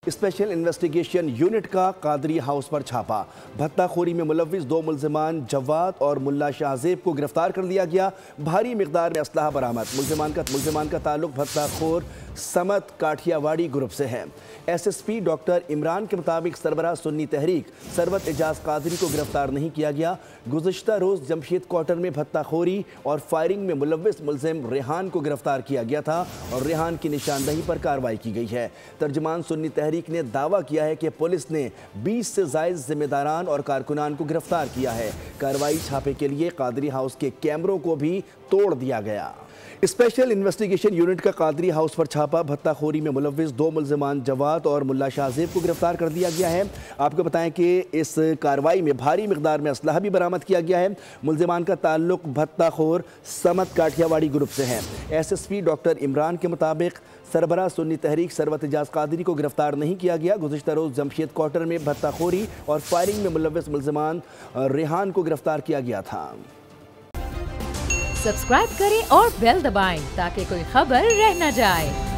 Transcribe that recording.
Special investigation unit का Qadri house पर छापा। भत्ता खोरी में मुलव्विस 2 मुल्जिमान जवाद और मुल्ला शाहजेब को गिरफ्तार कर लिया गया। भारी मिकदार में असलहा बरामद। मुल्जिमान का ताल्लुक भत्ता खोर समत काठियावाड़ी ग्रुप से है। SSP डॉक्टर इमरान के मुताबिक सरबराह सुन्नी तहरीक सरवत एजाज कादरी को गिरफ्तार नहीं किया गया। गुज़िश्ता रोज़ जमशेद क्वार्टर में भत्ता खोरी और फायरिंग में मुलव्विस मुल्जिम रेहान को गिरफ्तार किया गया था और रेहान की निशानदही पर कार्रवाई की गई है। तर्जुमान सुन्नी तहरीक ने दावा किया है कि पुलिस ने 20 से ज़ायद जिम्मेदारान और कारकुनान को गिरफ्तार किया है। कार्रवाई छापे के लिए कादरी हाउस के कैमरों को भी तोड़ दिया गया। स्पेशल इन्वेस्टिगेशन यूनिट का कादरी हाउस पर छापा। भत्ता खोरी में मुलव्विस 2 मुल्जिमान जवाद और मुल्ला शाहजेब को गिरफ्तार कर दिया गया है। आपको बताएं कि इस कार्रवाई में भारी मिकदार में असलहा भी बरामद किया गया है। मुल्जिमान का ताल्लुक भत्ता खोर समत काठियावाड़ी ग्रुप से है। SSP डॉक्टर इमरान के मुताबिक सरबराह सुन्नी तहरीक सरवत एजाज कादरी को गिरफ्तार नहीं किया गया। गुज़िश्ता रोज़ जमशेद क्वार्टर में भत्ता खोरी और फायरिंग में मुलव्विस मुल्जिमान रेहान को गिरफ्तार किया गया था। सब्सक्राइब करें और बेल दबाएं ताकि कोई खबर रह न जाए।